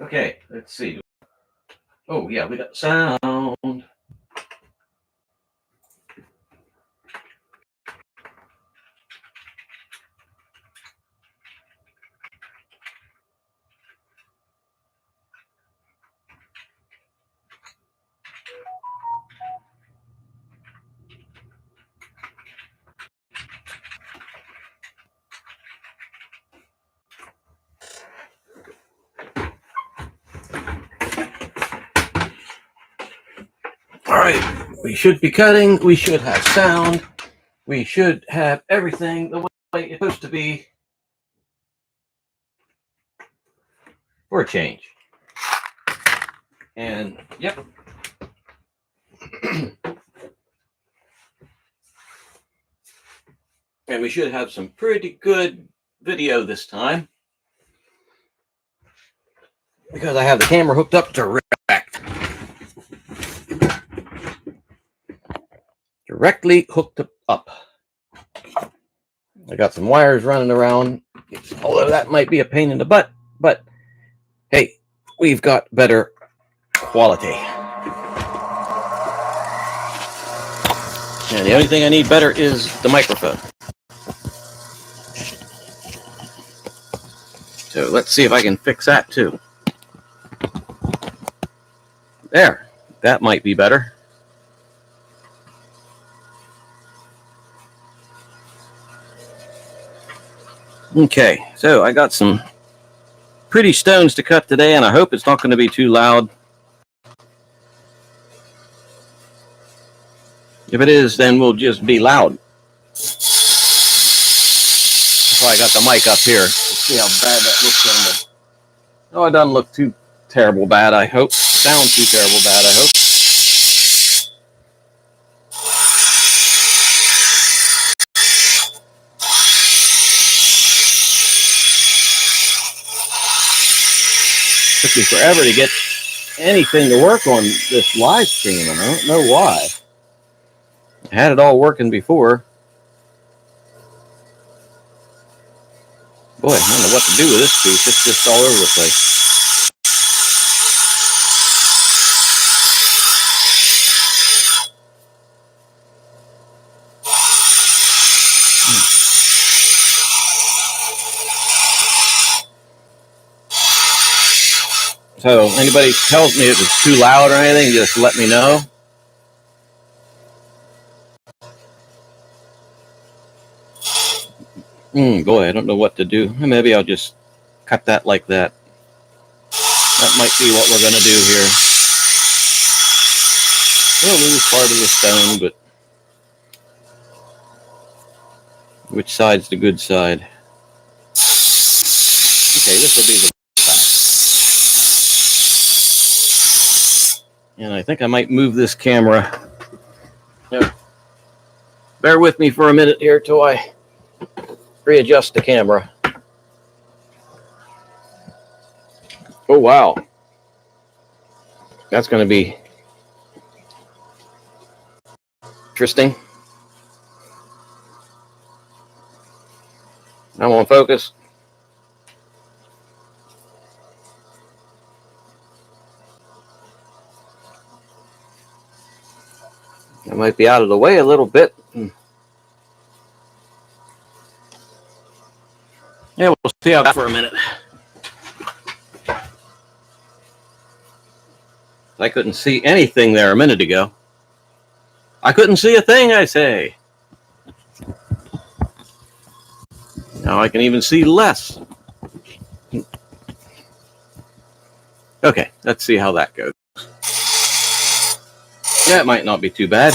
Okay, let's see. Oh, yeah, we got sound. All right, we should be cutting. We should have sound. We should have everything the way it's supposed to be for a change. And yep. And we should have some pretty good video this time, because I have the camera hooked up directly hooked up. I got some wires running around, although that might be a pain in the butt, but hey, we've got better quality. And the only thing I need better is the microphone. So let's see if I can fix that too. There, that might be better. Okay, so I got some pretty stones to cut today, and I hope it's not going to be too loud. If it is, then we'll just be loud. That's why I got the mic up here. Let's see how bad that looks on the... Oh, it doesn't look too terrible bad, I hope. Sound too terrible bad, I hope. Took me forever to get anything to work on this live stream, and I don't know why. I had it all working before. Boy, I don't know what to do with this piece. It's just all over the place. So, anybody tells me it was too loud or anything, just let me know. Boy, I don't know what to do. Maybe I'll just cut that like that. That might be what we're going to do here. We'll lose part of the stone, but which side's the good side? Okay, this will be the back. And I think I might move this camera. Now, bear with me for a minute here till I readjust the camera. Oh, wow. That's going to be interesting. I'm on focus. I might be out of the way a little bit. Yeah, we'll see how that for a minute. I couldn't see anything there a minute ago. I couldn't see a thing, I say. Now I can even see less. Okay, let's see how that goes. That might not be too bad.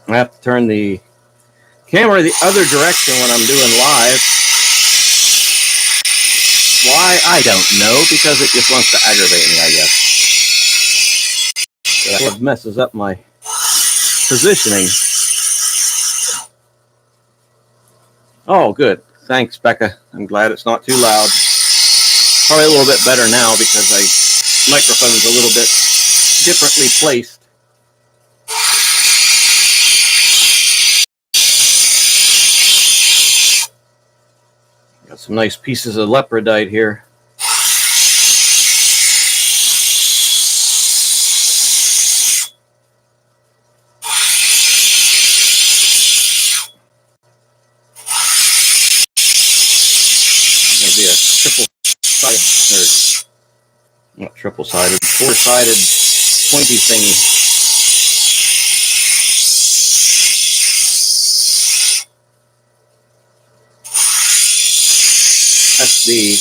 I have to turn the camera the other direction when I'm doing live. Why? I don't know, because it just wants to aggravate me, I guess. That messes up my positioning. Oh, good. Thanks, Becca. I'm glad it's not too loud. Probably a little bit better now because my microphone's a little bit differently placed. some nice pieces of leopardite here. Maybe a triple-sided, or not triple-sided, four-sided pointy thingy. That's the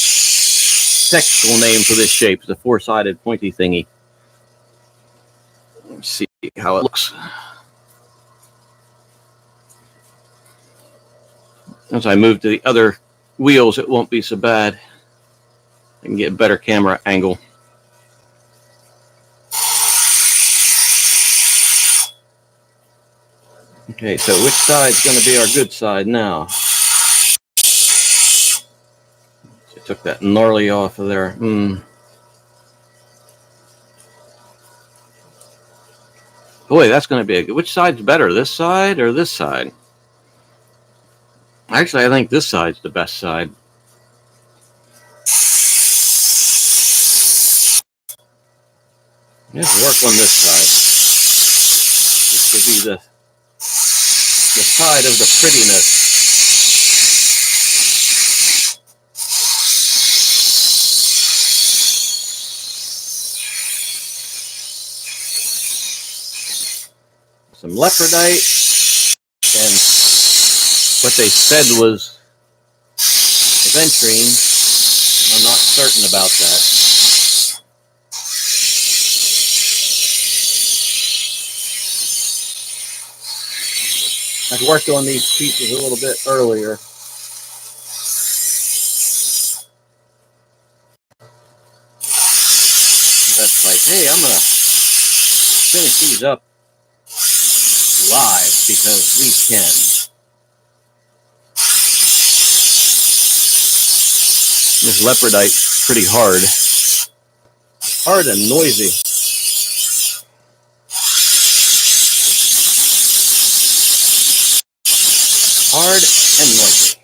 technical name for this shape, the four-sided pointy thingy. Let's see how it looks. As I move to the other wheels, it won't be so bad. I can get a better camera angle. Okay, so which side's going to be our good side now? I took that gnarly off of there. Boy, that's going to be a good. Which side's better, this side or this side? Actually, I think this side's the best side. Let's work on this side. This will be the side of the prettiness. Some leopardite, and what they said was aventurine. I'm not certain about that. I've worked on these pieces a little bit earlier. That's like, hey, I'm going to finish these up live because we can. This leopardite's pretty hard. Hard and noisy. Hard and noisy.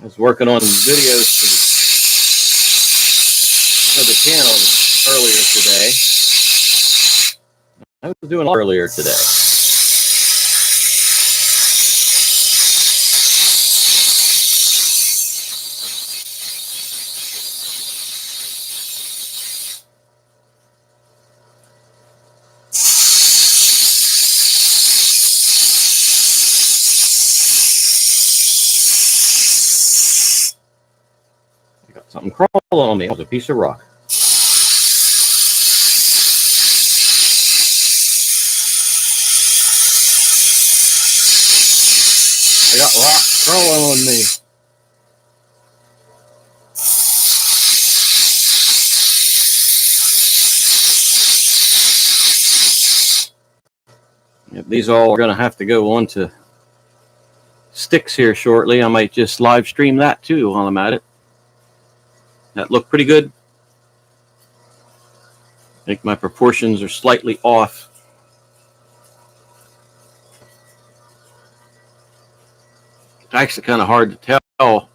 I was working on videos for the channel earlier today. I was doing earlier today. I got something crawling on me. It was a piece of rock. I got rocks crawling on me. Yep, these all are going to have to go onto sticks here shortly. I might just live stream that too while I'm at it. That looked pretty good. I think my proportions are slightly off. It's actually kind of hard to tell.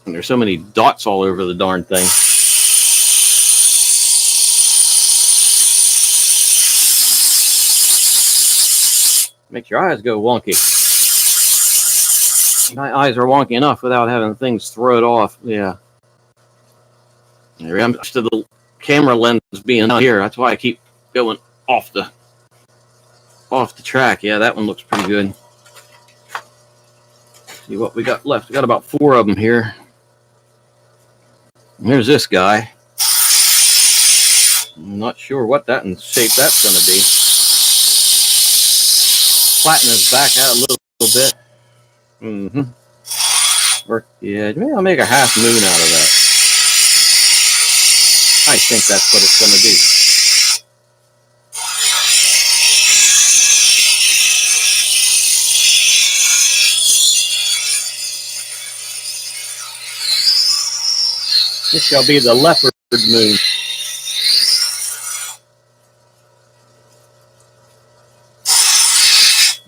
And there's so many dots all over the darn thing. Makes your eyes go wonky. My eyes are wonky enough without having things throw it off. Yeah. I'm used to the camera lens being out here. That's why I keep going off the track. Yeah, that one looks pretty good. See what we got left. We got about 4 of them here. And here's this guy. I'm not sure what that in shape that's going to be. Flatten his back out a little bit. Yeah, maybe I'll make a half moon out of that. I think that's what it's going to be. This shall be the leopard moon.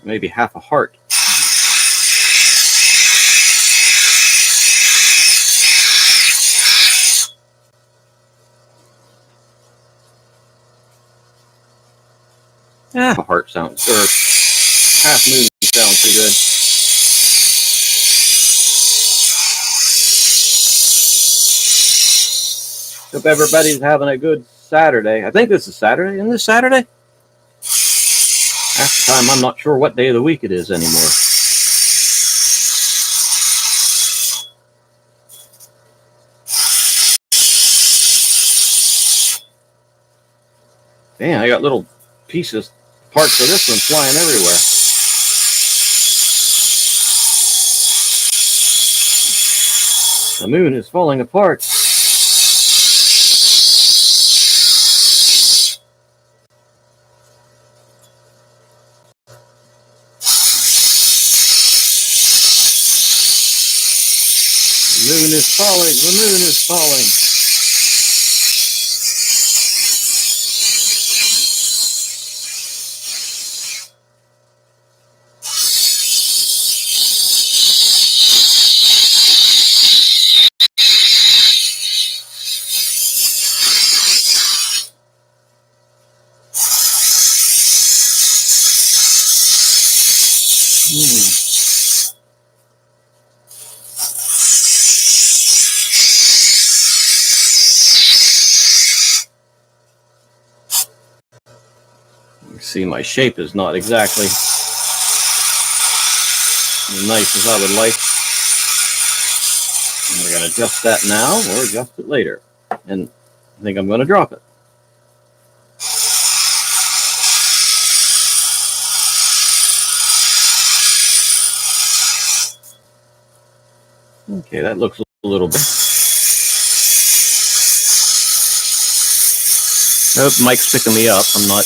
maybe half a heart. Half a heart sounds, or half moon sounds pretty good. Hope everybody's having a good Saturday. I think this is Saturday. Isn't this Saturday? Half the time, I'm not sure what day of the week it is anymore. Damn, I got little pieces, parts of this one flying everywhere. The moon is falling apart. The moon is falling. The moon is falling. You see, my shape is not exactly as nice as I would like. And we're going to adjust that now or adjust it later. And I think I'm going to drop it. Okay, that looks a little bit. I hope Mike's picking me up. I'm not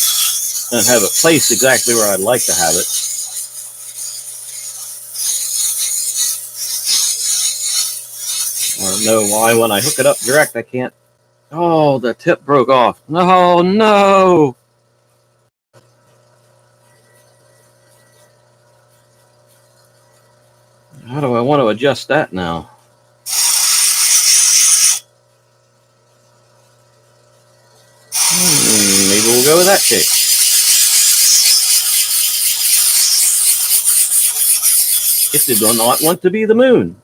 going to have it placed exactly where I'd like to have it. I don't know why when I hook it up direct I can't. Oh, the tip broke off. No, no. How do I want to adjust that now? Maybe we'll go with that shape. It did not want to be the moon.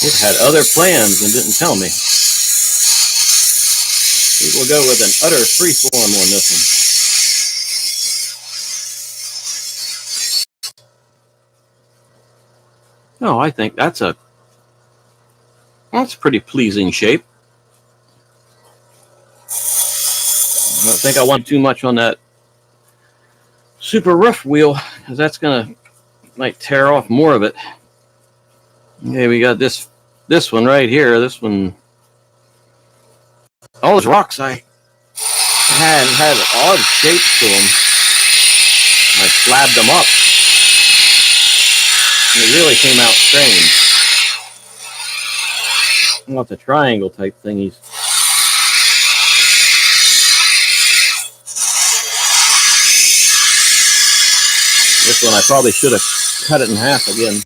It had other plans and didn't tell me. We will go with an utter freeform on this one. Oh, I think that's a pretty pleasing shape. I don't think I want too much on that super rough wheel because that's might tear off more of it. Okay, we got this one right here. This one, all those rocks I had odd shapes to them. I slabbed them up. And it really came out strange. Lots of triangle type thingies. This one I probably should have cut it in half again.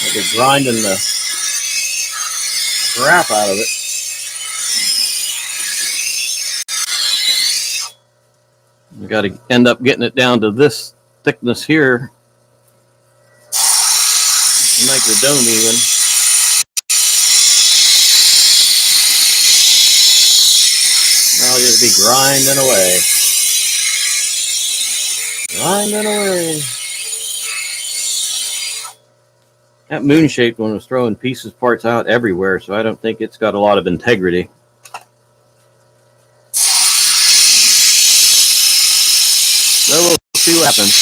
I've been grinding the crap out of it. We got to end up getting it down to this thickness here. Make the dome even. I'll just be grinding away. Grinding away. That moon-shaped one was throwing parts out everywhere, so I don't think it's got a lot of integrity. So we'll see what happens.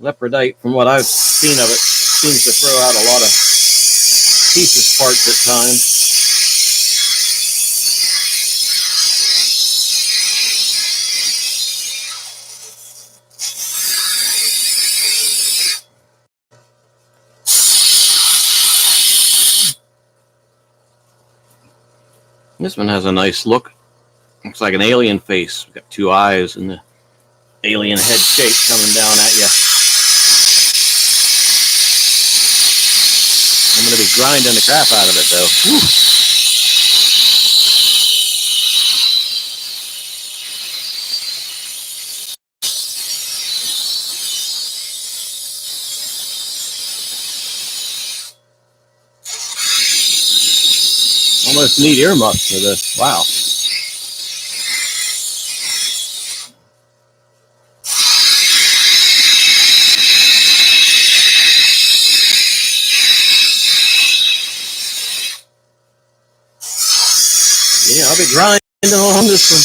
Leopardite, from what I've seen of it, seems to throw out a lot of parts at times. This one has a nice look. Looks like an alien face. We've got two eyes and the alien head shape coming down at you. I'm going to be grinding the crap out of it, though. Whew. Almost need earmuffs for this. Wow. Yeah, I'll be grinding on this one.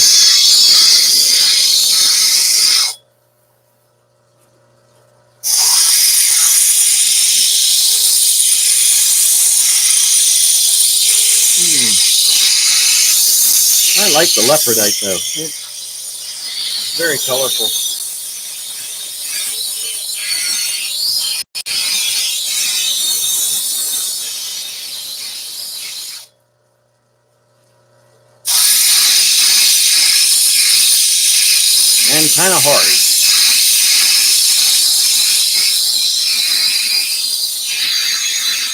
I like the leopardite, though. It's very colorful. And kind of hard.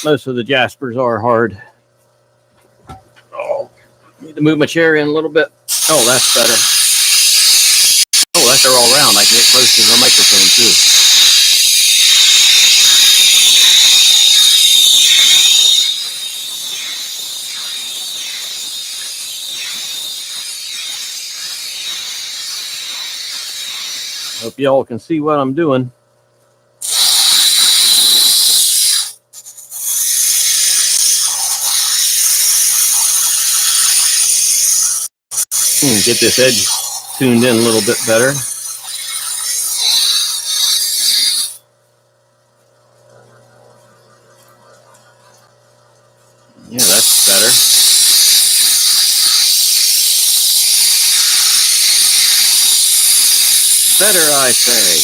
Most of the jaspers are hard. Oh, need to move my chair in a little bit. Oh, that's better. Oh, that's all around. I can get close to the microphone too. Hope y'all can see what I'm doing. Get this edge tuned in a little bit better. Yeah, that's better. Better, I say.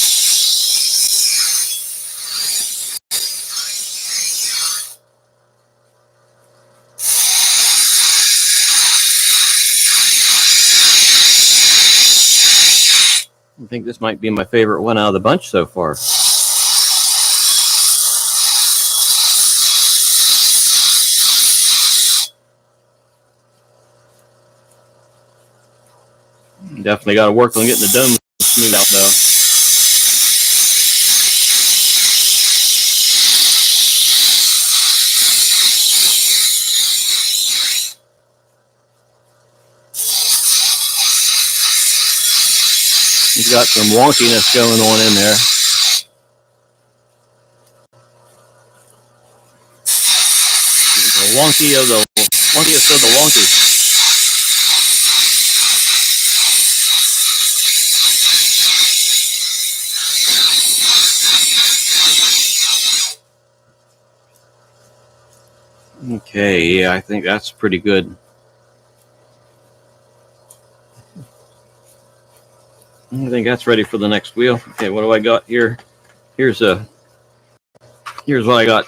I think this might be my favorite one out of the bunch so far. Definitely got to work on getting the dome smooth out, though. He's got some wonkiness going on in there. The wonkiest of the wonky. Okay, yeah, I think that's pretty good. I think that's ready for the next wheel. Okay, what do I got here? Here's what I got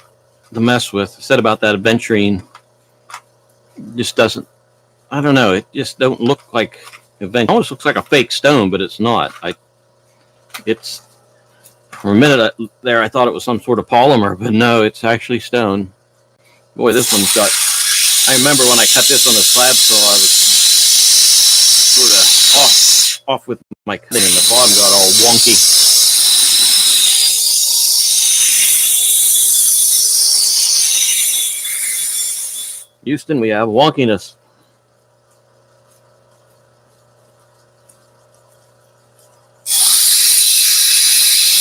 to mess with. I said about that aventurine. Just doesn't. I don't know. It just don't look like aventurine. It almost looks like a fake stone, but it's not. It's for a minute there I thought it was some sort of polymer, but no, it's actually stone. Boy, this one's got. I remember when I cut this on the slab saw, I was sort of off with my cutting, and the bottom got all wonky. Houston, we have wonkiness.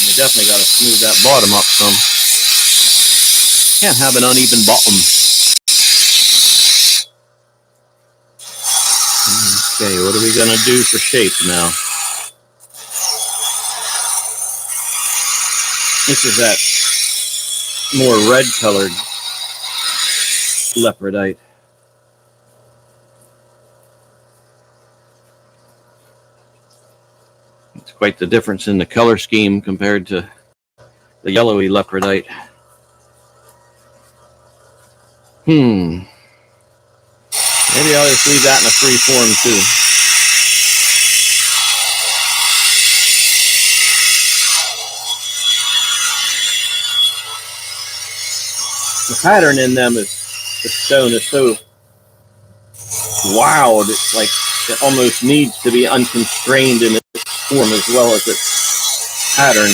You definitely got to smooth that bottom up some. Can't have an uneven bottom. Okay, what are we going to do for shape now? This is that more red colored leopardite. It's quite the difference in the color scheme compared to the yellowy leopardite. Maybe I'll just leave that in a free form too. The pattern in them is, the stone is so wild. It's like it almost needs to be unconstrained in its form as well as its pattern.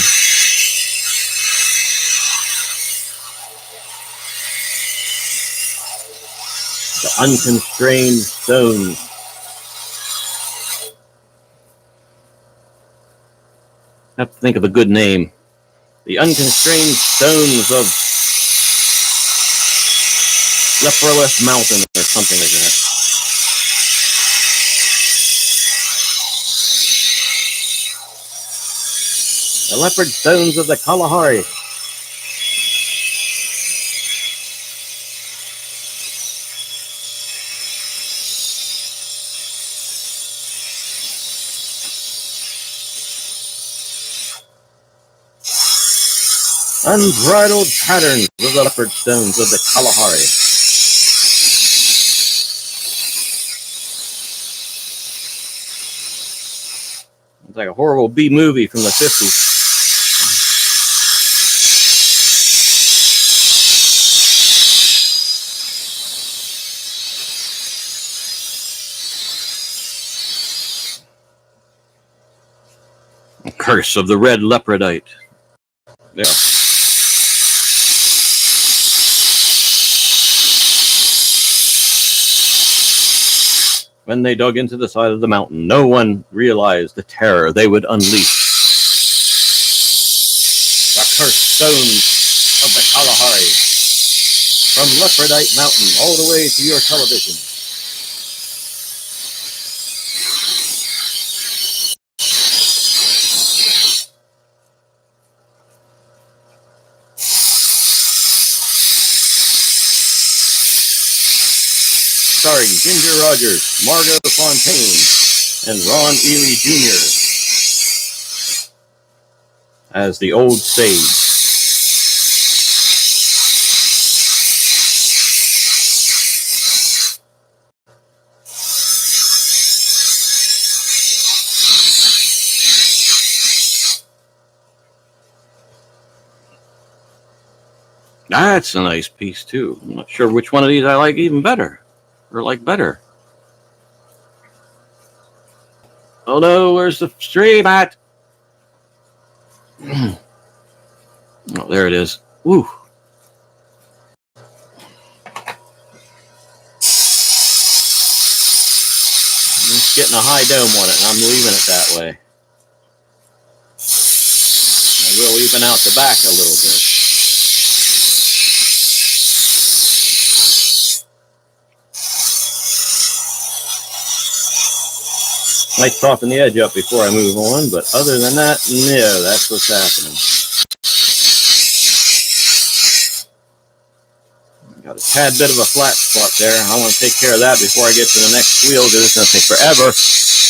The unconstrained stone. I have to think of a good name. The unconstrained stones of Leproless Mountain or something like that. The leopard stones of the Kalahari. Unbridled patterns of the leopard stones of the Kalahari. It's like a horrible B movie from the 50s. Curse of the red leopardite. There. When they dug into the side of the mountain, no one realized the terror they would unleash. The cursed stones of the Kalahari. From Leopardite Mountain all the way to your television. Starring Ginger Rogers, Margot Fontaine, and Ron Ely Jr. as the old sage. That's a nice piece too. I'm not sure which one of these I like even better. Or like better. Oh no, where's the stream at? Oh, there it is. Woo. It's getting a high dome on it, and I'm leaving it that way. I will even out the back a little bit. Might soften the edge up before I move on, but other than that, no, that's what's happening. Got a tad bit of a flat spot there. I want to take care of that before I get to the next wheel, because it's going to take forever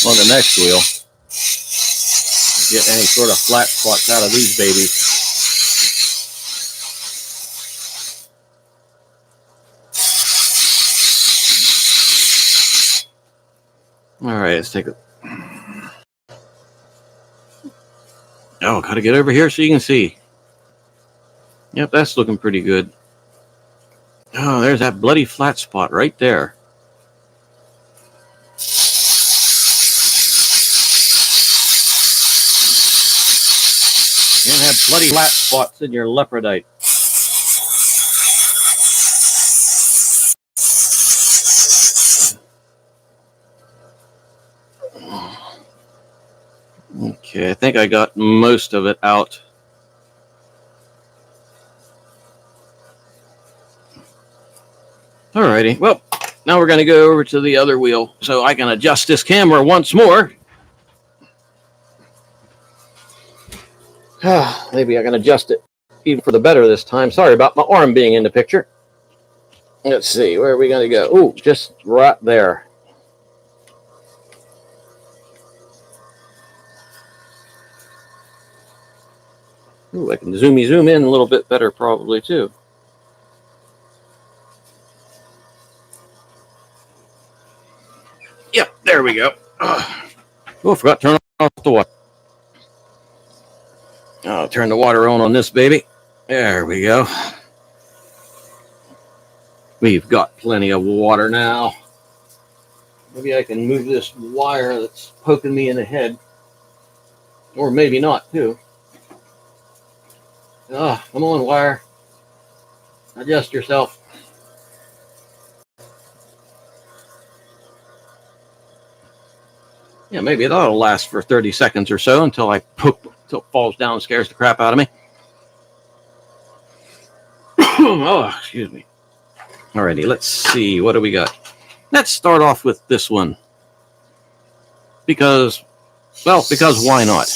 on the next wheel to get any sort of flat spots out of these babies. All right, let's take a... Oh, got to get over here so you can see. Yep, that's looking pretty good. Oh, there's that bloody flat spot right there. You don't have bloody flat spots in your leopardite. Okay, I think I got most of it out. Alrighty, well, now we're going to go over to the other wheel so I can adjust this camera once more. Maybe I can adjust it even for the better this time. Sorry about my arm being in the picture. Let's see, where are we going to go? Oh, just right there. Ooh, I can zoom in a little bit better probably too. we go. Oh, I forgot to turn off the water. I'll turn the water on this baby. There we go. We've got plenty of water now. Maybe I can move this wire that's poking me in the head. Or maybe not, too. Ah, come on, wire. Adjust yourself. Yeah, maybe that'll last for 30 seconds or so until I poke, until it falls down and scares the crap out of me. Oh, excuse me. Alrighty, let's see. What do we got? Let's start off with this one. Because why not?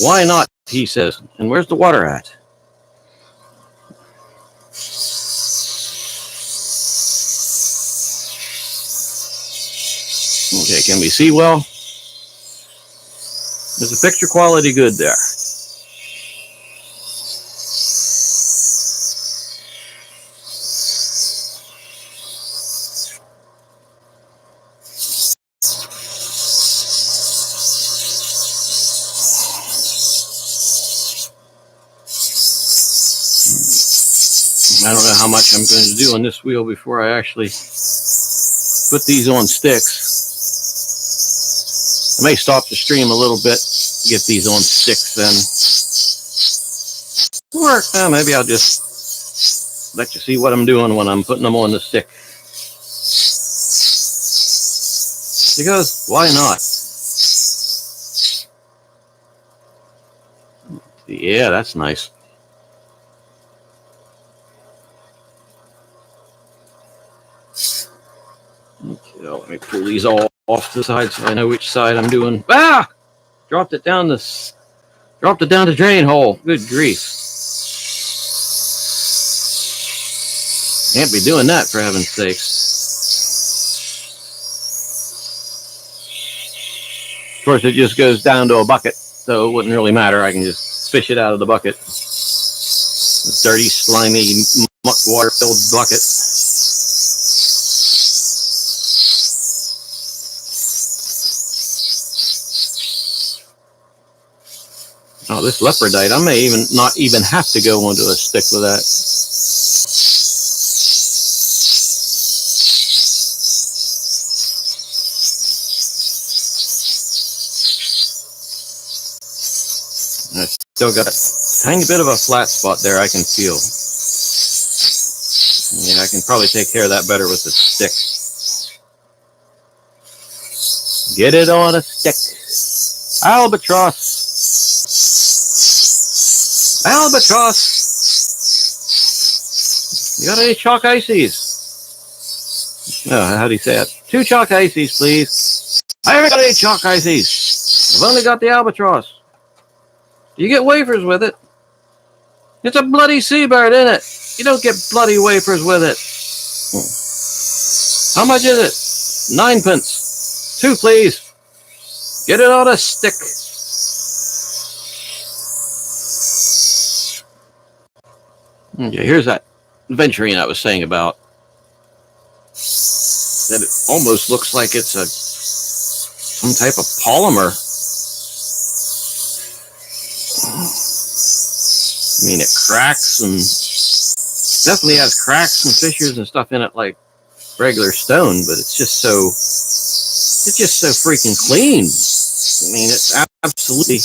Why not, he says. And where's the water at? Okay, can we see well? Is the picture quality good there? I don't know how much I'm going to do on this wheel before I actually put these on sticks. I may stop the stream a little bit, get these on sticks then. Or maybe I'll just let you see what I'm doing when I'm putting them on the stick. Because why not? Yeah, that's nice. Okay, let me pull these all off the side so I know which side I'm doing. Ah! Dropped it down the drain hole. Good grief. Can't be doing that, for heaven's sakes. Of course, it just goes down to a bucket, so it wouldn't really matter. I can just fish it out of the bucket. The dirty, slimy, muck water-filled bucket. Oh, this leopardite, I may not even have to go onto a stick with that. I still got a tiny bit of a flat spot there I can feel. Yeah, I can probably take care of that better with the stick. Get it on a stick. Albatross. Albatross. You got any chalk ices? Oh, how do you say it? 2 chalk ices, please. I haven't got any chalk ices. I've only got the albatross. You get wafers with it. It's a bloody seabird, isn't it? You don't get bloody wafers with it. How much is it? 9 pence. 2, please. Get it on a stick. Okay, here's that venturine I was saying about. That it almost looks like it's some type of polymer. I mean, it cracks and definitely has cracks and fissures and stuff in it like regular stone, but it's just so freaking clean. I mean, it's absolutely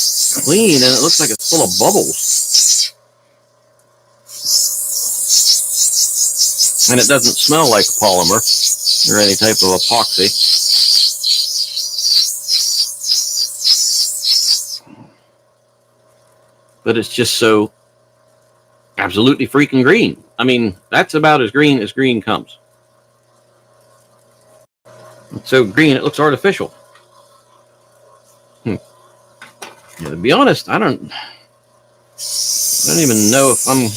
clean, and it looks like it's full of bubbles. And it doesn't smell like polymer or any type of epoxy. But it's just so absolutely freaking green. I mean, that's about as green comes. It's so green, it looks artificial. Yeah, to be honest, I don't even know if I'm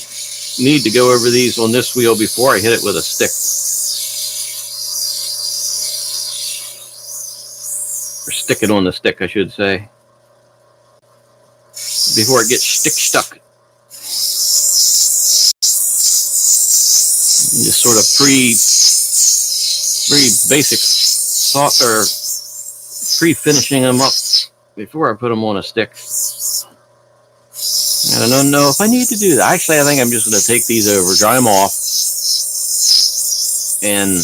need to go over these on this wheel before I hit it with a stick. Or stick it on the stick, I should say. Before it gets stuck. Just sort of very basic thought or pre-finishing them up before I put them on a stick. I don't know if I need to do that. Actually, I think I'm just going to take these over, dry them off, and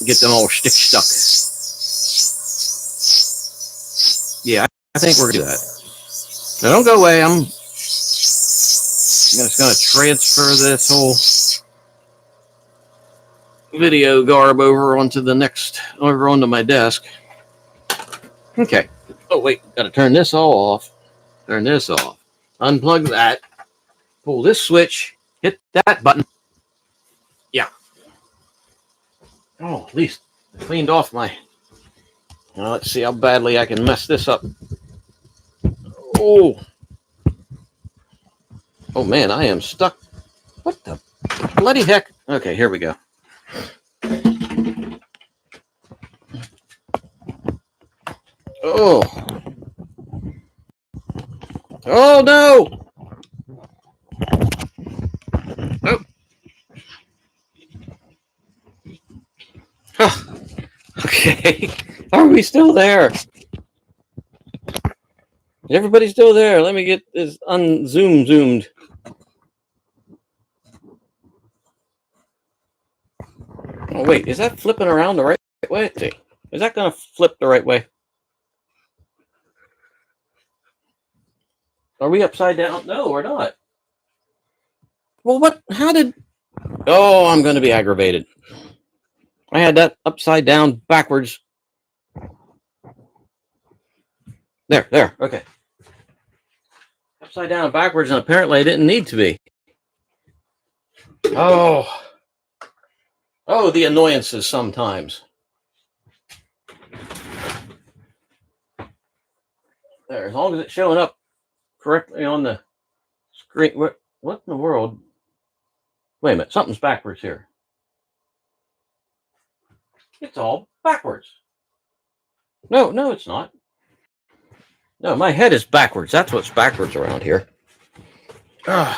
get them all stick stuck. Yeah, I think we're going to do that. Now, don't go away. I'm just going to transfer this whole video garb over onto my desk. Okay. Oh, wait. Got to turn this all off. Turn this off. Unplug that. Pull this switch. Hit that button. Yeah. Oh, at least I cleaned off my... Now, let's see how badly I can mess this up. Oh. Oh, man, I am stuck. What the bloody heck? Okay, here we go. Oh. Oh, no. Oh. Huh. Okay. Are we still there? Everybody's still there. Let me get this zoomed. Oh, wait. Is that flipping around the right way? Is that going to flip the right way? Are we upside down? No, we're not. Well, what? How did... Oh, I'm going to be aggravated. I had that upside down backwards. There. Okay. Upside down and backwards, and apparently I didn't need to be. Oh, the annoyances sometimes. There, as long as it's showing up correctly on the screen. What in the world? Wait a minute, something's backwards here. It's all backwards. No, it's not. No, my head is backwards. That's what's backwards around here. All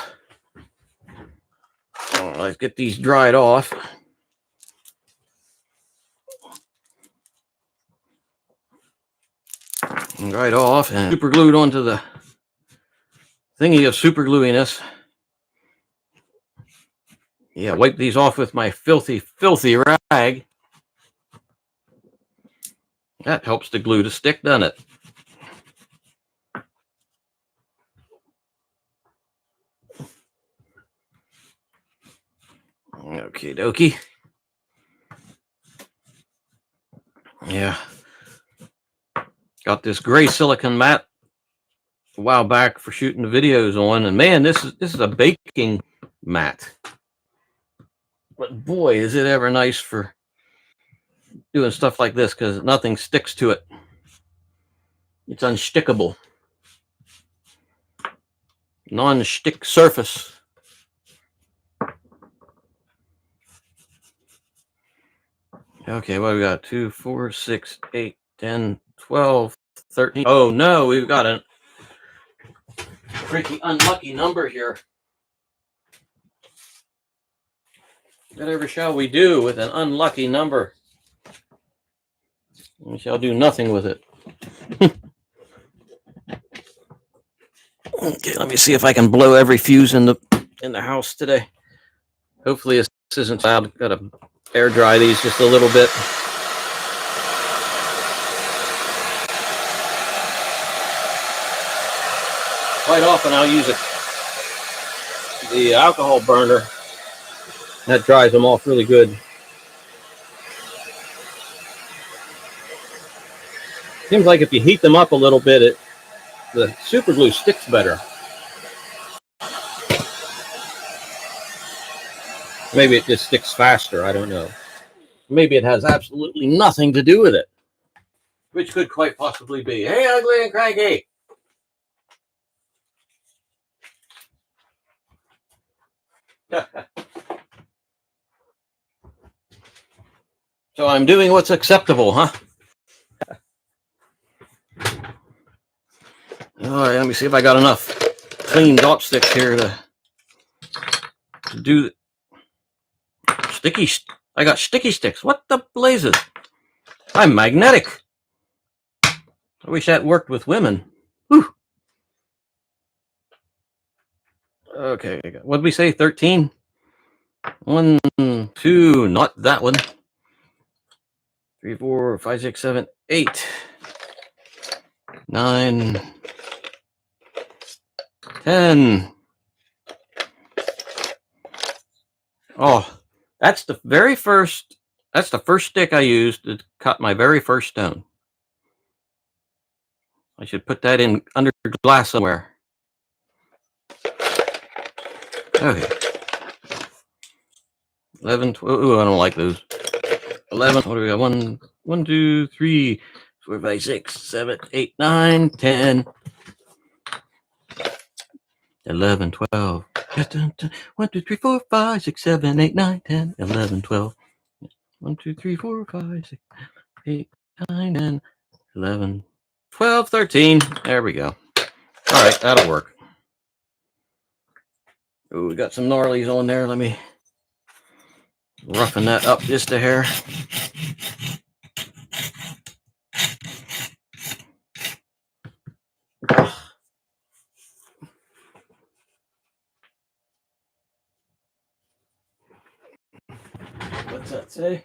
right, let's get these dried off. Dried off and super glued onto the thingy of super gluiness. Yeah, wipe these off with my filthy rag. That helps the glue to stick, doesn't it? Okie dokie. Yeah. Got this gray silicone mat a while back for shooting the videos on, and man, this is a baking mat. But boy, is it ever nice for doing stuff like this, because nothing sticks to it. It's unstickable. Non-stick surface. Okay, what we got? 2, 4, 6, 8, 10, 12, 13. Oh no, we've got a pretty unlucky number here. Whatever shall we do with an unlucky number? We shall do nothing with it. Okay, let me see if I can blow every fuse in the house today. Hopefully this isn't loud. Got to air dry these just a little bit. Quite often I'll use the alcohol burner. That dries them off really good. Seems like if you heat them up a little bit, the super glue sticks better. Maybe it just sticks faster. I don't know. Maybe it has absolutely nothing to do with it, which could quite possibly be. Hey, Ugly and Cranky. So I'm doing what's acceptable, huh? All right, let me see if I got enough clean dot sticks here to do sticky I got sticky sticks. What the blazes? I'm magnetic. I wish that worked with women. Whew. Okay, what did we say? 13? 1, 2, not that one. 3, 4, 5, 6, 7, 8, 9, 10. Oh, that's the first stick I used to cut my very first stone. I should put that in under glass somewhere. Okay. 11, 12. Ooh, I don't like those. 11. What do we got? 1, 2, 3, 4, 5, 6, 7, 8, 9, 10. 11, 12. 1, 2, 3, 4, 5, 6, 7, 8, 9, 10, 11, 12. 1, 2, 3, 4, 5, 6, 8, 9, 10, 11, 12, 13. There we go. All right, that'll work. Oh, we got some gnarlies on there. Let me roughen that up just a hair. What's that say?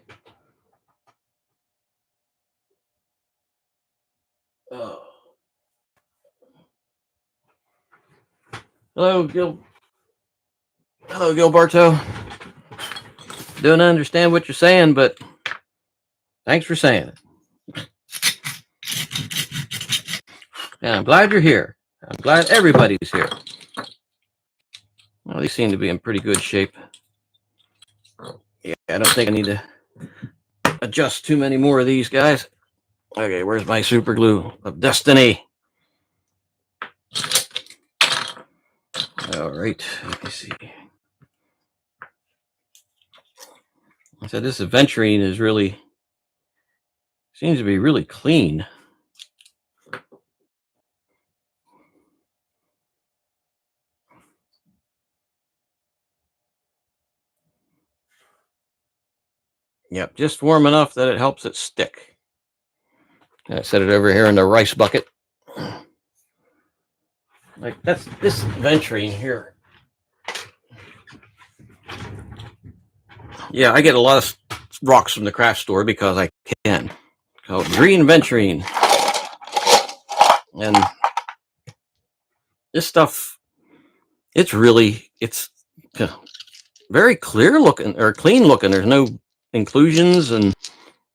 Oh. Hello, Gilberto. Don't understand what you're saying, but thanks for saying it. And I'm glad you're here. I'm glad everybody's here. Well, they seem to be in pretty good shape. Yeah, I don't think I need to adjust too many more of these guys. Okay, where's my super glue of destiny? All right, let me see. So this aventurine is seems to be really clean. Yep, just warm enough that it helps it stick. I set it over here in the rice bucket. Like that's this aventurine here. Yeah, I get a lot of rocks from the craft store because I can. Called green aventurine. And this stuff, it's very clear looking or clean looking. There's no inclusions, and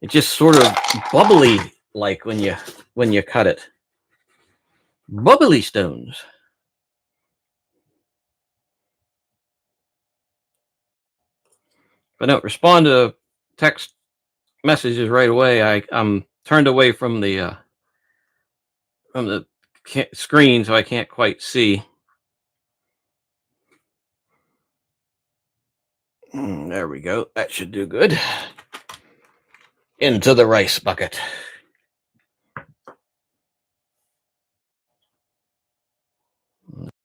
it's just sort of bubbly like when you cut it. Bubbly stones. If I don't respond to text messages right away, I'm turned away from the screen, so I can't quite see. There we go. That should do good. Into the rice bucket.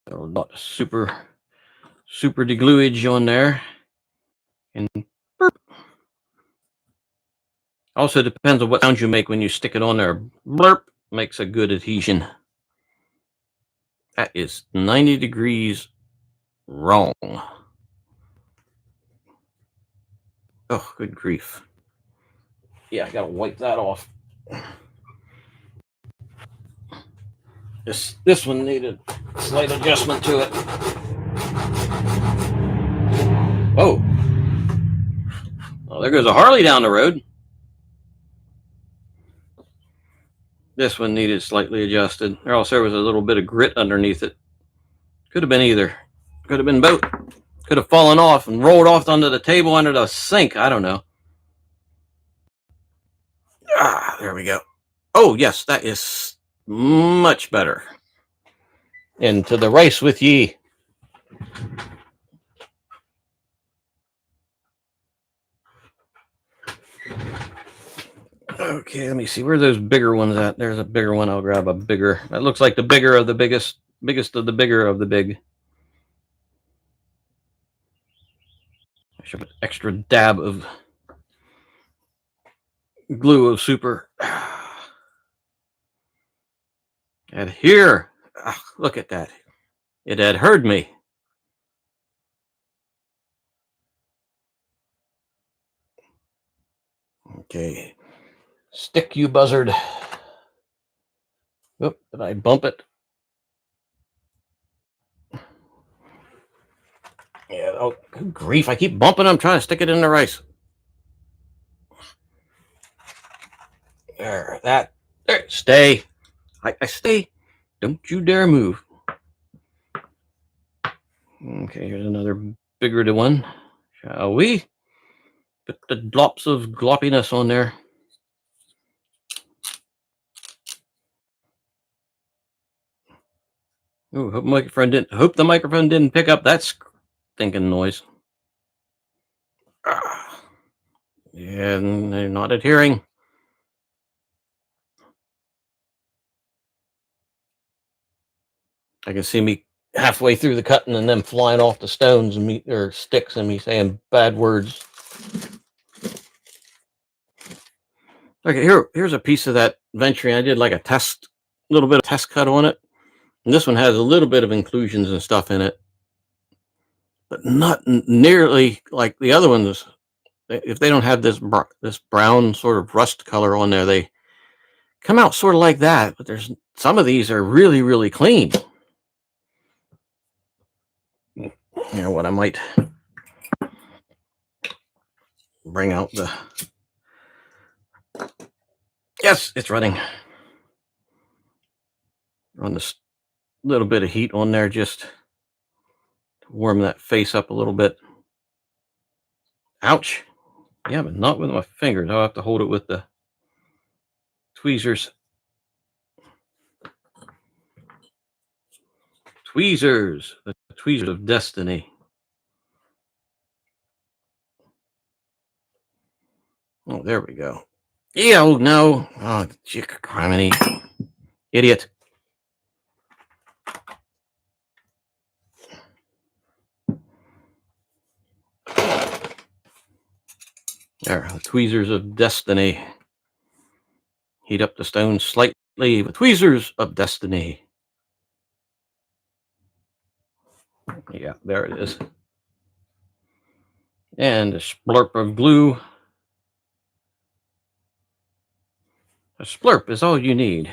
Not super degluage on there. And burp. Also depends on what sound you make when you stick it on there. Burp makes a good adhesion. That is 90 degrees wrong. Oh, good grief. Yeah, I gotta wipe that off. This one needed a slight adjustment to it. Oh. Well, there goes a Harley down the road. This one needed slightly adjusted. Or else there was a little bit of grit underneath it. Could have been either. Could have been both. Could have fallen off and rolled off onto the table under the sink. I don't know. Ah, there we go. Oh, yes, that is much better. Into the rice with ye. Okay, let me see. Where are those bigger ones at? There's a bigger one. I'll grab a bigger. That looks like the bigger of the biggest of the bigger of the big. I should put extra dab of glue of super. Adhere. Look at that. It had heard me. Okay. Stick, you buzzard. Oop, did I bump it? Yeah, oh, good grief. I keep bumping. I'm trying to stick it in the rice. There, that. There, stay. I stay. Don't you dare move. Okay, here's another bigger one. Shall we? Put the glops of gloppiness on there. Ooh, hope the microphone didn't pick up that stinking noise. Yeah, they're not adhering. I can see me halfway through the cutting and then flying off the stones and me or sticks and me saying bad words. Okay, here's a piece of that venturing. I did like a little bit of test cut on it. And this one has a little bit of inclusions and stuff in it, but not nearly like the other ones. If they don't have this brown sort of rust color on there, they come out sort of like that. But there's some of these are really, really clean. You know what? I might bring out the. Yes, it's running. Run this little bit of heat on there just to warm that face up a little bit. Ouch. Yeah, but not with my fingers. I'll have to hold it with the tweezers. Tweezers. The tweezers of destiny. Oh, there we go. Yeah, oh no. Oh, criminy. Idiot. There, the tweezers of destiny. Heat up the stone slightly with tweezers of destiny. Yeah, there it is. And a splurp of glue. A splurp is all you need.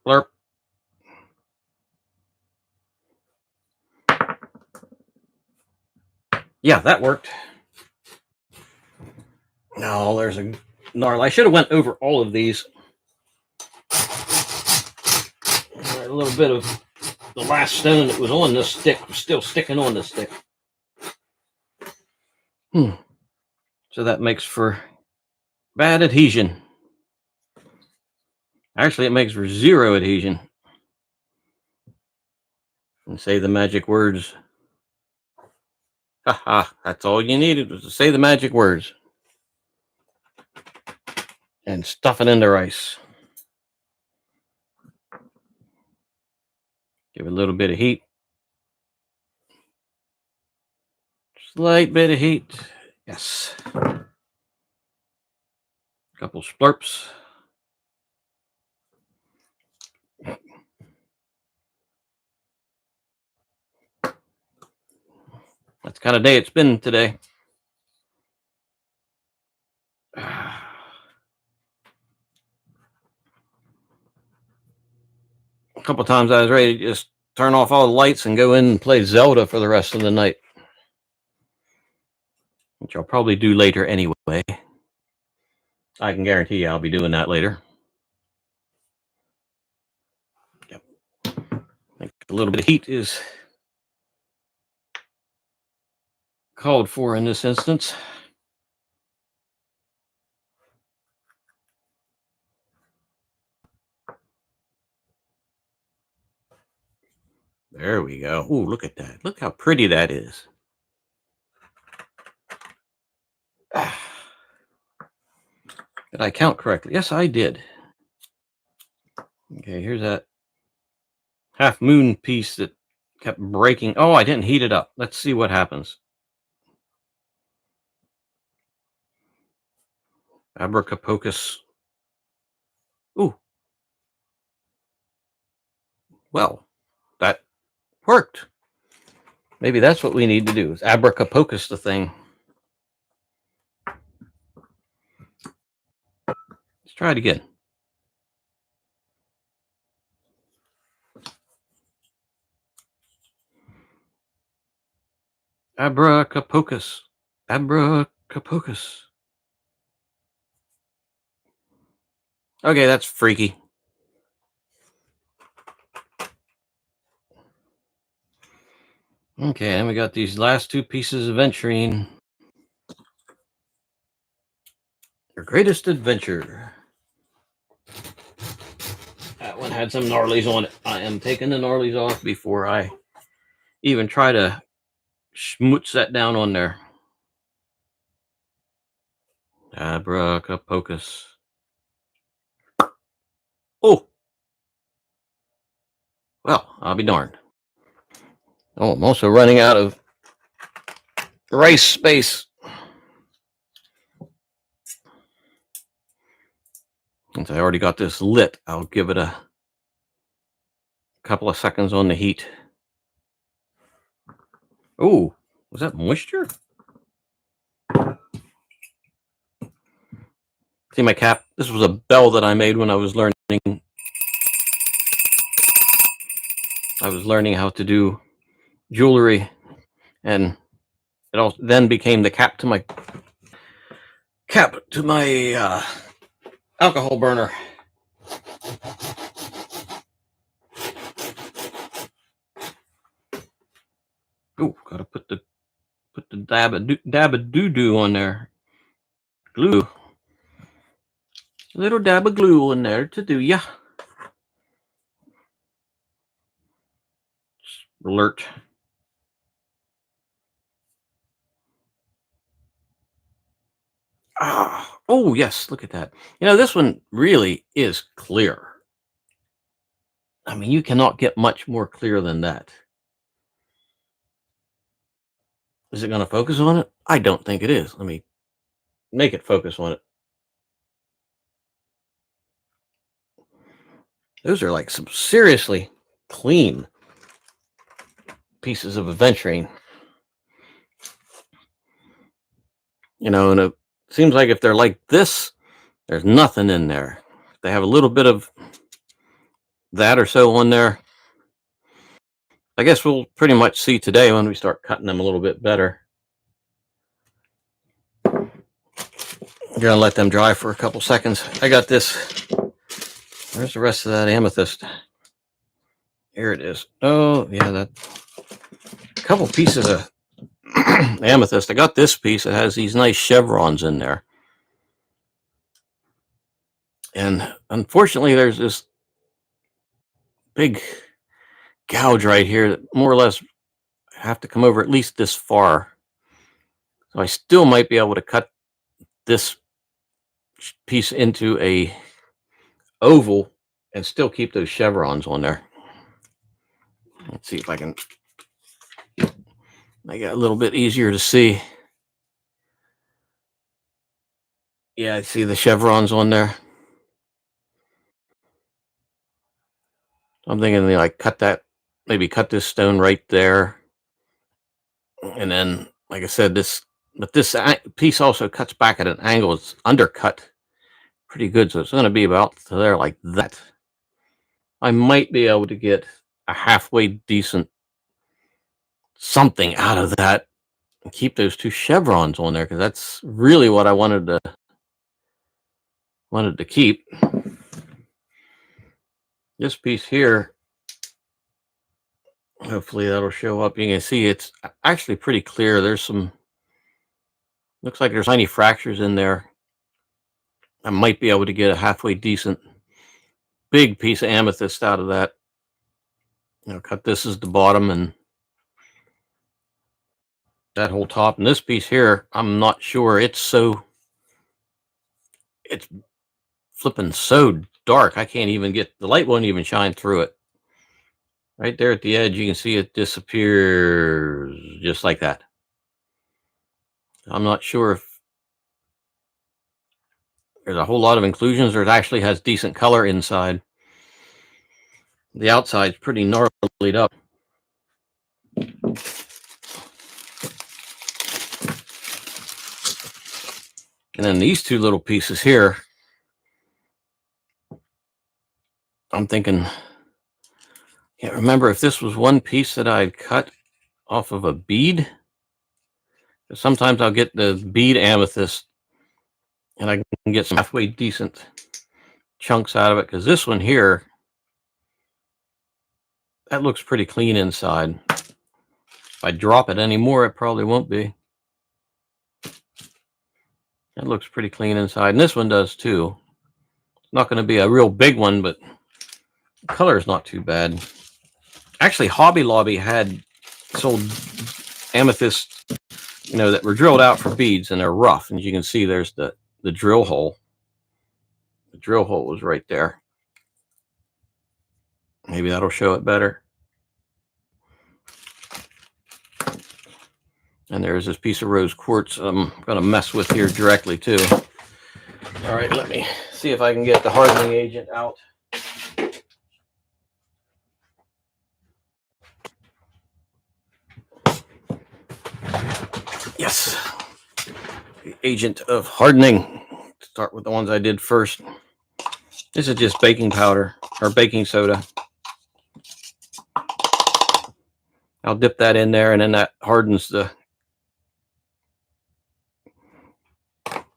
Splurp. Yeah, that worked. No, there's a gnarl. I should have went over all of these. A little bit of the last stone that was on this stick was still sticking on the stick. So that makes for bad adhesion. Actually, it makes for zero adhesion. And say the magic words. Haha, that's all you needed was to say the magic words. And stuff it into rice. Give it a little bit of heat. Slight bit of heat. Yes. A couple splurps. That's the kind of day it's been today. A couple times I was ready to just turn off all the lights and go in and play Zelda for the rest of the night. Which I'll probably do later anyway. I can guarantee you I'll be doing that later. Yep. I think a little bit of heat is called for in this instance. There we go. Ooh, look at that. Look how pretty that is. Did I count correctly? Yes, I did. Okay, here's that half moon piece that kept breaking. Oh, I didn't heat it up. Let's see what happens. Abracapocus. Ooh, well, that worked. Maybe that's what we need to do, is abracapocus the thing. Let's try it again. Abracapocus. Abracapocus. Okay, that's freaky. Okay, and we got these last two pieces of venturine. Your greatest adventure. That one had some gnarlies on it. I am taking the gnarlies off before I even try to schmutz that down on there. Abracapocus. Oh! Well, I'll be darned. Oh, I'm also running out of rice space. Since I already got this lit, I'll give it a couple of seconds on the heat. Oh, was that moisture? See my cap? This was a bell that I made when I was learning. I was learning how to do jewelry, and it also then became the cap to my alcohol burner. Oh, gotta put the dab of doo-doo on there. Glue. A little dab of glue in there to do ya. Alert. Ah, oh yes, look at that. You know, this one really is clear. I mean, you cannot get much more clear than that. Is it going to focus on it? I don't think it is. Let me make it focus on it. Those are like some seriously clean pieces of aventurine. You know, and it seems like if they're like this, there's nothing in there. If they have a little bit of that or so on there, I guess we'll pretty much see today when we start cutting them a little bit better. I'm gonna let them dry for a couple seconds. I got this. Where's the rest of that amethyst? Here it is. Oh, yeah, that couple pieces of amethyst. I got this piece. It has these nice chevrons in there. And unfortunately, there's this big gouge right here that more or less have to come over at least this far. So I still might be able to cut this piece into a oval and still keep those chevrons on there. Let's see if I can make it a little bit easier to see. Yeah, I see the chevrons on there. I'm thinking like cut that, maybe cut this stone right there. And then, like I said, this piece also cuts back at an angle. It's undercut pretty good. So it's going to be about to there like that. I might be able to get a halfway decent something out of that and keep those two chevrons on there, because that's really what I wanted to keep. This piece here, hopefully that'll show up. You can see it's actually pretty clear. There's some, looks like there's tiny fractures in there. I might be able to get a halfway decent big piece of amethyst out of that. You know, cut this as the bottom and that whole top. And this piece here, I'm not sure. It's flipping so dark. I can't even get, the light won't even shine through it. Right there at the edge, you can see it disappears just like that. I'm not sure if there's a whole lot of inclusions, or it actually has decent color inside. The outside's pretty gnarlied up. And then these two little pieces here, I'm thinking, can't remember if this was one piece that I'd cut off of a bead. Sometimes I'll get the bead amethyst and I can get some halfway decent chunks out of it, because this one here, that looks pretty clean inside. If I drop it anymore, it probably won't be. It looks pretty clean inside, and this one does too. It's not going to be a real big one, but the color is not too bad. Actually, Hobby Lobby had sold amethysts, that were drilled out for beads, and they're rough. And you can see there's the drill hole. The drill hole was right there. Maybe that'll show it better. And there's this piece of rose quartz I'm going to mess with here directly too. All right, let me see if I can get the hardening agent out. Yes, the agent of hardening. Start with the ones I did first. This is just baking powder or baking soda. I'll dip that in there, and then that hardens the,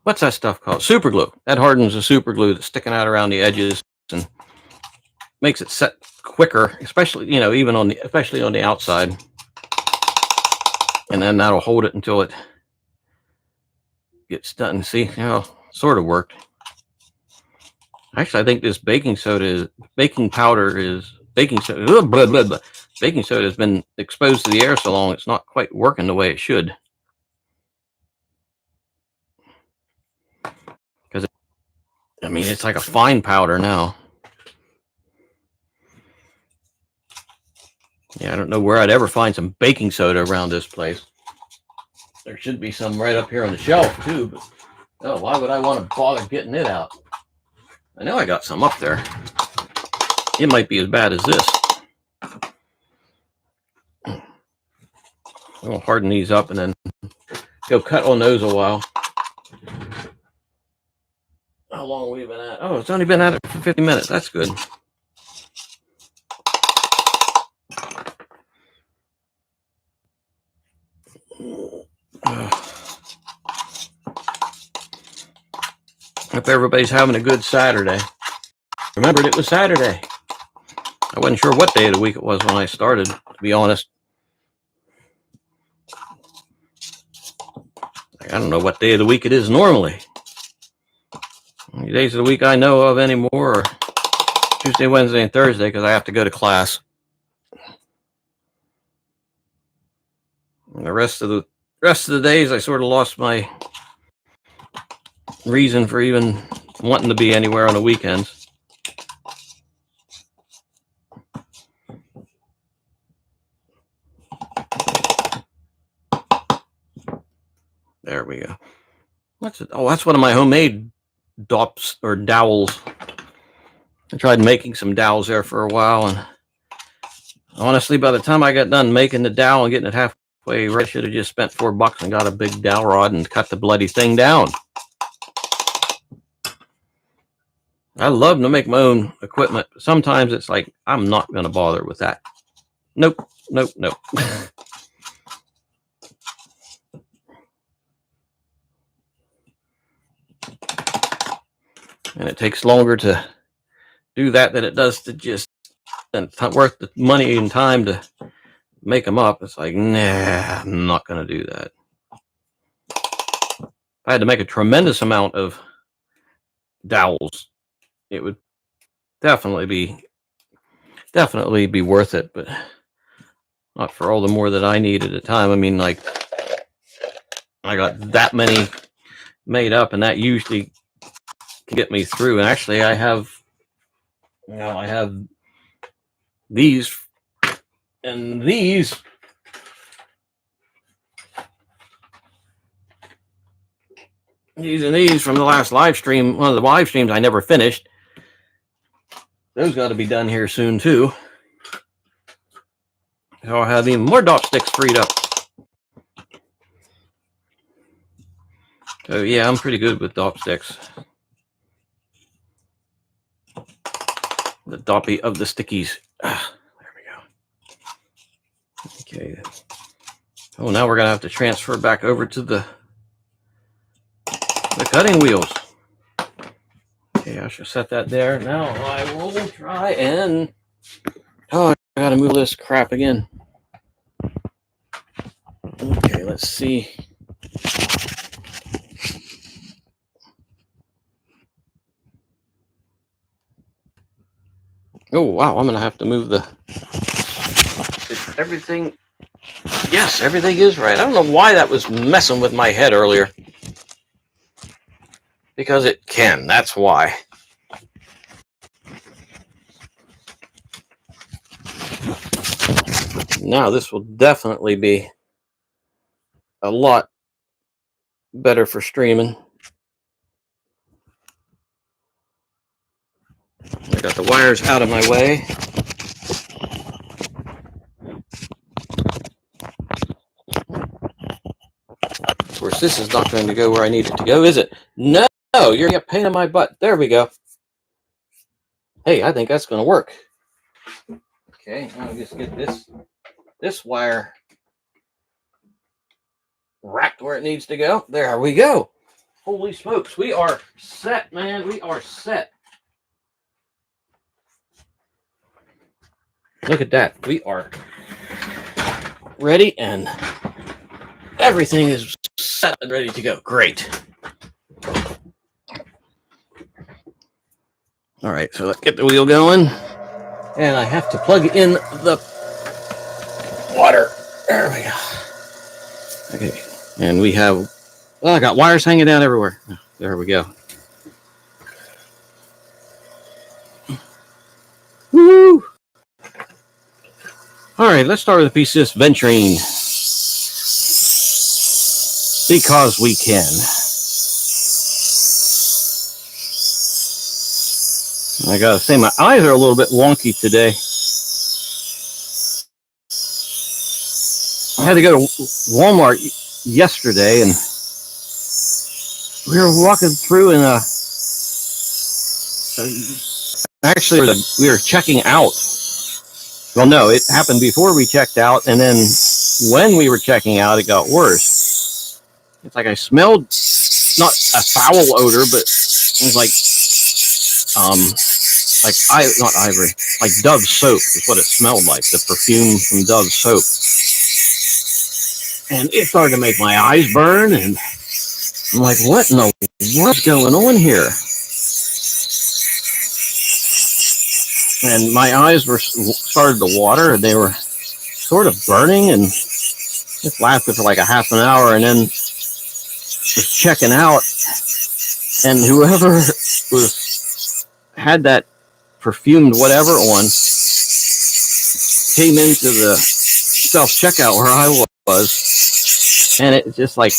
what's that stuff called? Super glue. That hardens the super glue that's sticking out around the edges and makes it set quicker, especially, even especially on the outside. And then that'll hold it until it gets done. See how sort of worked. Actually, I think this baking soda is baking soda has been exposed to the air so long it's not quite working the way it should. Because it's like a fine powder now. Yeah, I don't know where I'd ever find some baking soda around this place. There should be some right up here on the shelf too, but why would I want to bother getting it out? I know I got some up there. It might be as bad as this. We'll harden these up and then go cut on those a while. How long have we been at? Oh, it's only been at it for 50 minutes. That's good. Hope everybody's having a good Saturday. Remembered it was Saturday. I wasn't sure what day of the week it was when I started, to be honest. I don't know what day of the week it is normally. The days of the week I know of anymore are Tuesday, Wednesday, and Thursday, because I have to go to class. And the rest of the days, I sort of lost my reason for even wanting to be anywhere on the weekends. There we go. What's it? Oh, that's one of my homemade dops or dowels. I tried making some dowels there for a while, and honestly, by the time I got done making the dowel and getting it halfway, I should have just spent $4 and got a big dowel rod and cut the bloody thing down. I love to make my own equipment, but sometimes it's like, I'm not going to bother with that. Nope. And it takes longer to do that than it does to just, and it's not worth the money and time to make them up. It's like, nah, I'm not going to do that. If I had to make a tremendous amount of dowels, it would definitely be worth it, but not for all the more that I need at a time. Like, I got that many made up, and that usually can get me through. And actually, I have these and these. Using these from the last live stream, one of the live streams I never finished. Those got to be done here soon too. So I'll have even more dot sticks freed up. So yeah, I'm pretty good with dot sticks. The doppy of the stickies. There we go. Okay. Oh, now we're gonna have to transfer back over to the cutting wheels. Okay, I should set that there. Now I will try and... Oh, I gotta move this crap again. Okay, let's see. Oh, wow, I'm gonna have to move the... Is everything... Yes, everything is right. I don't know why that was messing with my head earlier. Because it can, that's why. Now this will definitely be a lot better for streaming. I got the wires out of my way. Of course, this is not going to go where I need it to go, is it? No, you're a pain in my butt. There we go. Hey, I think that's going to work. Okay, I'll just get this wire wrapped where it needs to go. There we go. Holy smokes, we are set, man. We are set. Look at that. We are ready and everything is set and ready to go. Great. All right, so let's get the wheel going. And I have to plug in the water. There we go. Okay, and we have, well, I got wires hanging down everywhere. There we go. Woo! All right, let's start with a piece of this venturine. Because we can. I gotta say, my eyes are a little bit wonky today. I had to go to Walmart yesterday, and we were walking through, and actually we were checking out. Well, no, it happened before we checked out, and then when we were checking out, it got worse. It's like I smelled not a foul odor, but it was like not ivory, like Dove soap is what it smelled like, the perfume from Dove soap. And it started to make my eyes burn, and I'm like, what in the world's going on here? And my eyes were started to water, and they were sort of burning, and it lasted for like a half an hour, and then was checking out, and whoever had that perfumed whatever on came into the self-checkout where I was, and it just like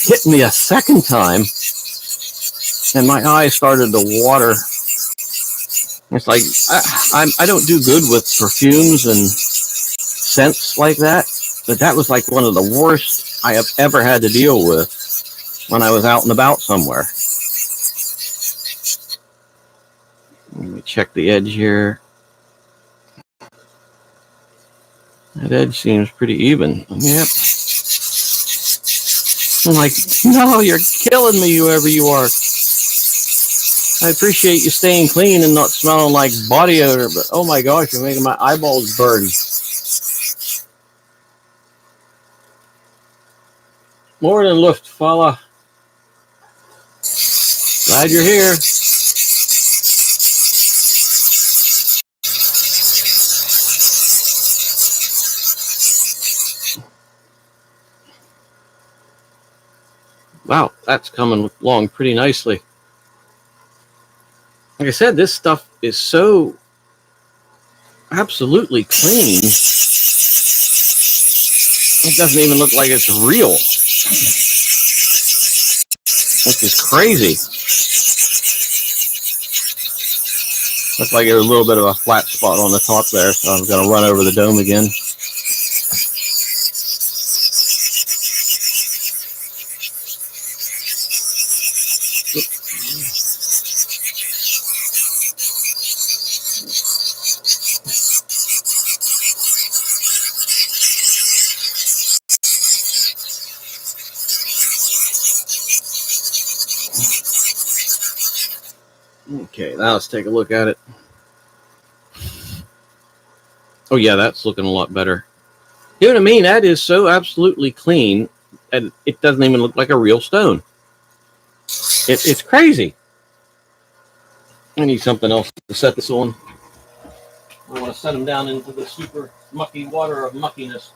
hit me a second time, and my eyes started to water. It's like I don't do good with perfumes and scents like that, but that was like one of the worst I have ever had to deal with when I was out and about somewhere. Let me check the edge here. That edge seems pretty even. Yep. I'm like, no, you're killing me, whoever you are. I appreciate you staying clean and not smelling like body odor, but oh my gosh, you're making my eyeballs burn. Morning, Luftfahrer. Glad you're here. Wow, that's coming along pretty nicely. Like I said, this stuff is so absolutely clean. It doesn't even look like it's real. which is crazy. Looks like there's a little bit of a flat spot on the top there, so I'm going to run over the dome again. Okay, now let's take a look at it. Oh yeah, that's looking a lot better. You know what I mean? That is so absolutely clean, and it doesn't even look like a real stone. It's crazy. I need something else to set this on. I want to set them down into the super mucky water of muckiness.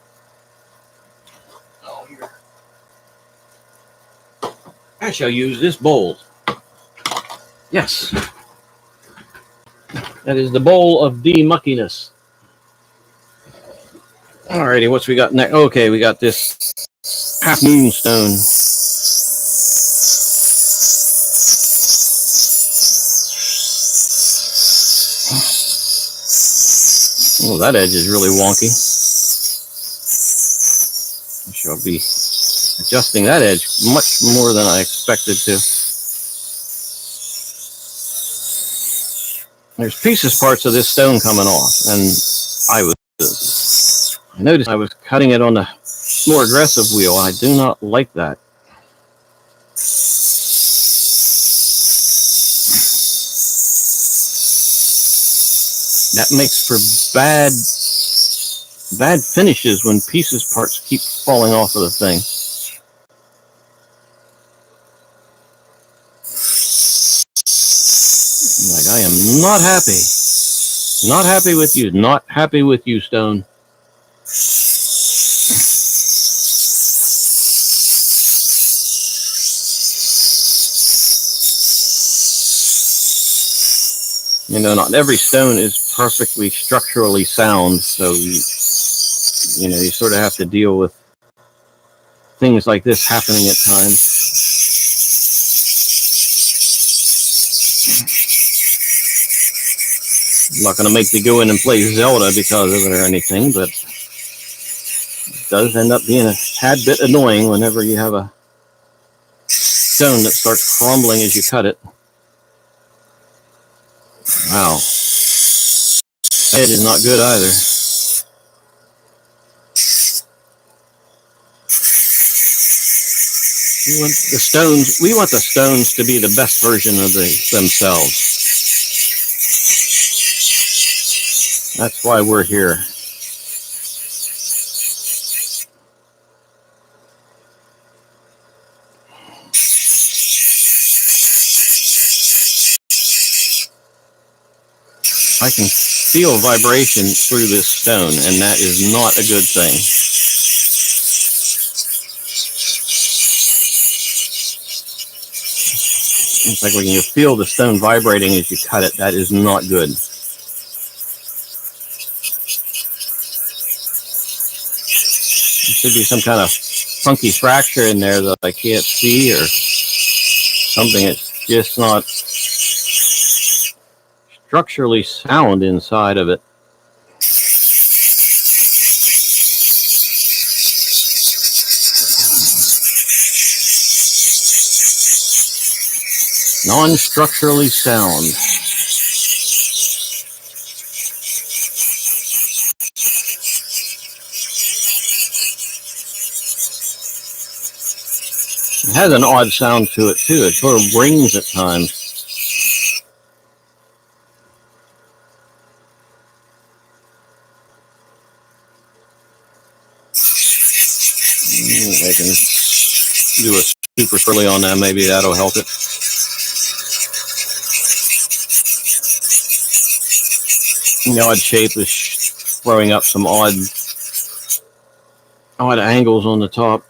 Oh, here. I shall use this bowl. Yes. That is the bowl of de-muckiness. Alrighty, what's we got next? Okay, we got this half moonstone. Oh, that edge is really wonky. I shall be adjusting that edge much more than I expected to. There's parts of this stone coming off, and I noticed I was cutting it on the more aggressive wheel. I do not like that. That makes for bad finishes when parts keep falling off of the thing. Like, I am not happy. Not happy with you. Not happy with you, Stone. You know, not every stone is perfectly structurally sound, so you sort of have to deal with things like this happening at times. I'm not going to make me go in and play Zelda because of it or anything, but it does end up being a tad bit annoying whenever you have a stone that starts crumbling as you cut it. Wow. It is not good either. We want the stones to be the best version of themselves. That's why we're here. I can feel vibration through this stone, and that is not a good thing. It's like when you feel the stone vibrating as you cut it, that is not good. There should be some kind of funky fracture in there that I can't see, or something that's just not structurally sound inside of it. Non-structurally sound. It has an odd sound to it too. It sort of rings at times. I can do a super swirly on that. Maybe that'll help it. The odd shape is throwing up some odd angles on the top.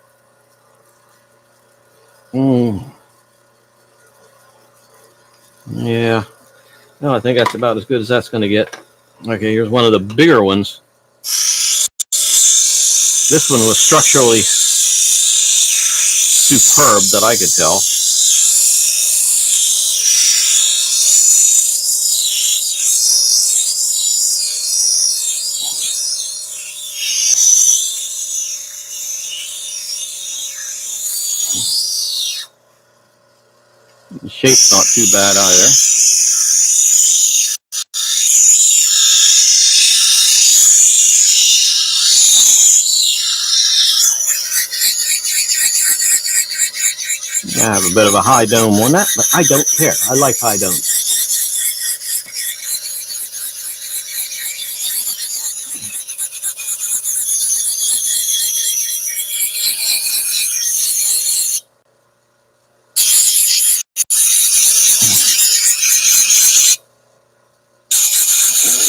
Yeah. No, I think that's about as good as that's going to get. Okay, here's one of the bigger ones. This one was structurally superb that I could tell. shape's not too bad either. I have a bit of a high dome on that, but I don't care. I like high domes.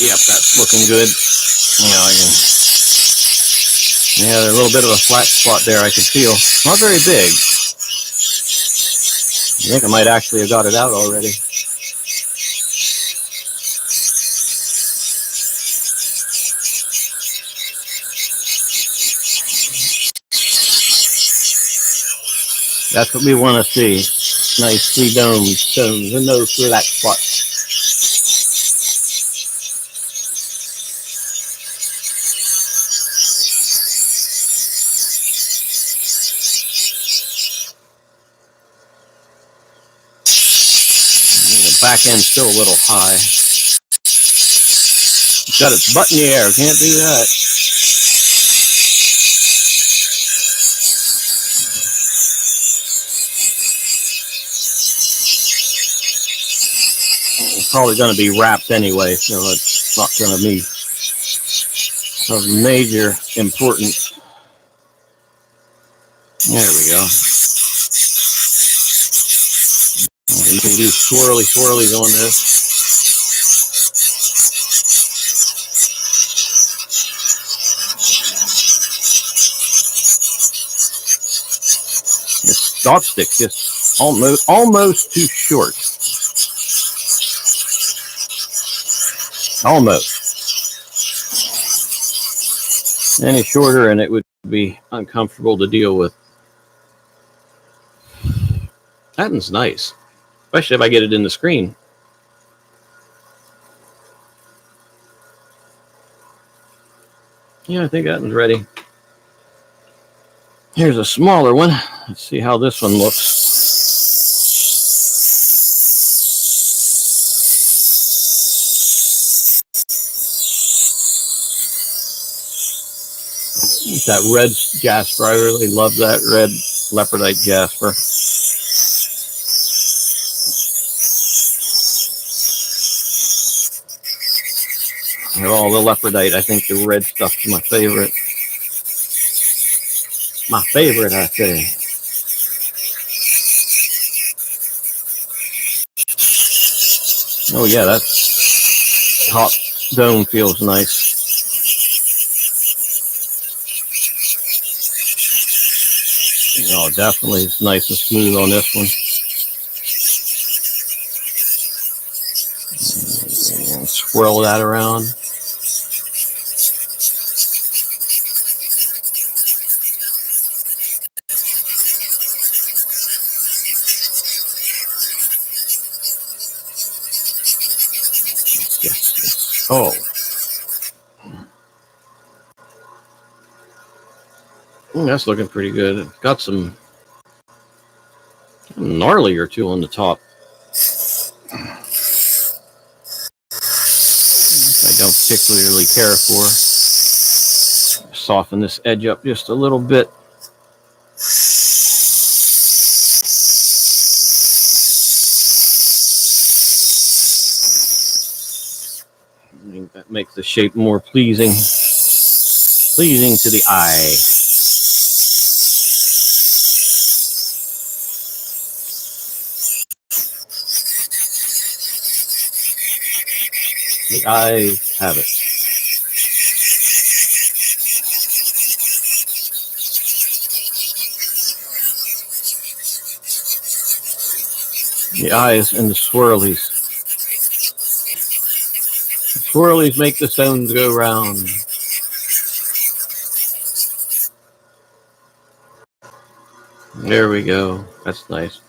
Yep, that's looking good. Yeah, there's a little bit of a flat spot there I could feel. Not very big. I think I might actually have got it out already. That's what we want to see. Nicely domed stones and no flat spots. The back end's still a little high. It's got its butt in the air. Can't do that. It's probably going to be wrapped anyway, so it's not going to be of major importance. There we go. You can do swirlies on this. The stop stick's just almost too short. Almost. Any shorter and it would be uncomfortable to deal with. That one's nice, especially if I get it in the screen. Yeah, I think that one's ready. Here's a smaller one. Let's see how this one looks. That red jasper, I really love that red leopardite jasper. Of all the leopardite, I think the red stuff's my favorite. My favorite, I say. Oh yeah, that top dome feels nice. Oh, definitely, it's nice and smooth on this one. And swirl that around. Yes. Oh. That's looking pretty good. Got some gnarly or two on the top. I don't particularly care for. Soften this edge up just a little bit. I think that makes the shape more pleasing to the eye. The eyes have it. The eyes and the swirlies. The swirlies make the stones go round. There we go. That's nice.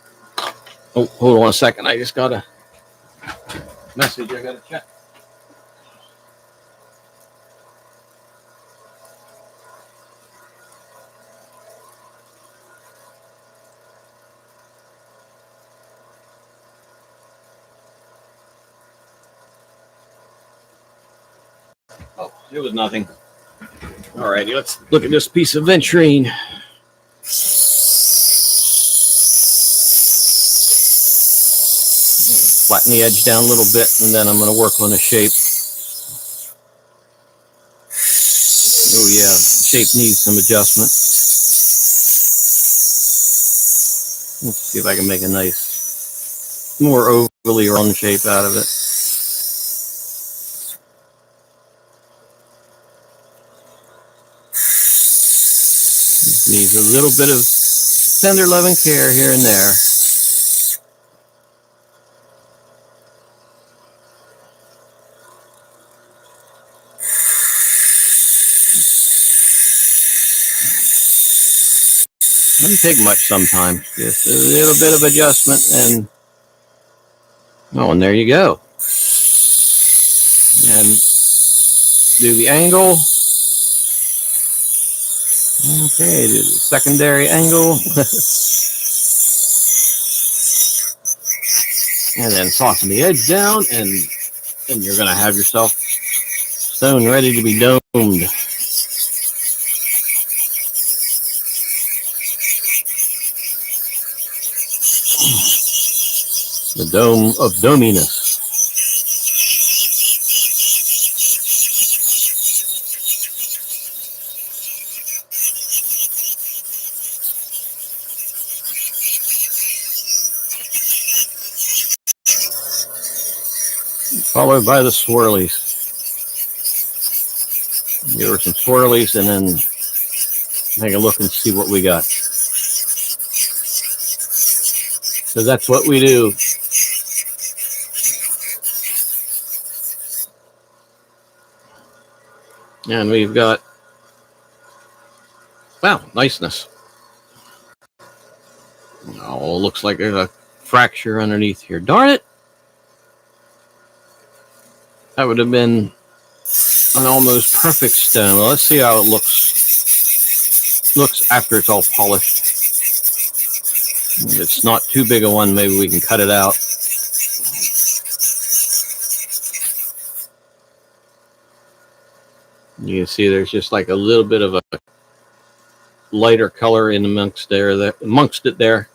Oh, hold on a second. I just got a message I got to check. It was nothing. All righty, let's look at this piece of venturine. Flatten the edge down a little bit, and then I'm going to work on the shape. Oh yeah, shape needs some adjustment. Let's see if I can make a nice, more overly round shape out of it. Needs a little bit of tender loving care here and there. Doesn't take much sometimes. Just a little bit of adjustment and and there you go. And do the angle. Okay, do the secondary angle. And then soften the edge down, and you're going to have yourself stone ready to be domed. The dome of dominess. Followed by the swirlies. Give her some swirlies and then take a look and see what we got. So that's what we do. And we've got, wow, niceness. Oh, looks like there's a fracture underneath here. Darn it. That would have been an almost perfect stone. Well, let's see how it looks after it's all polished. If it's not too big a one, maybe we can cut it out. You can see there's just like a little bit of a lighter color in amongst it there.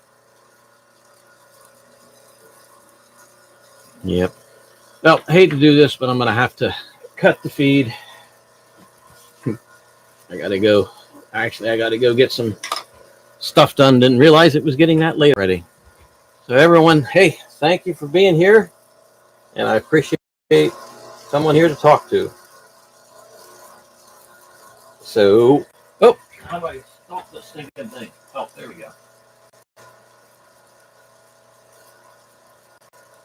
Yep. Well, I hate to do this, but I'm going to have to cut the feed. I got to go. Actually, I got to go get some stuff done. Didn't realize it was getting that late already. So everyone, hey, thank you for being here. And I appreciate someone here to talk to. So, oh, how do I stop this stinking thing? Oh.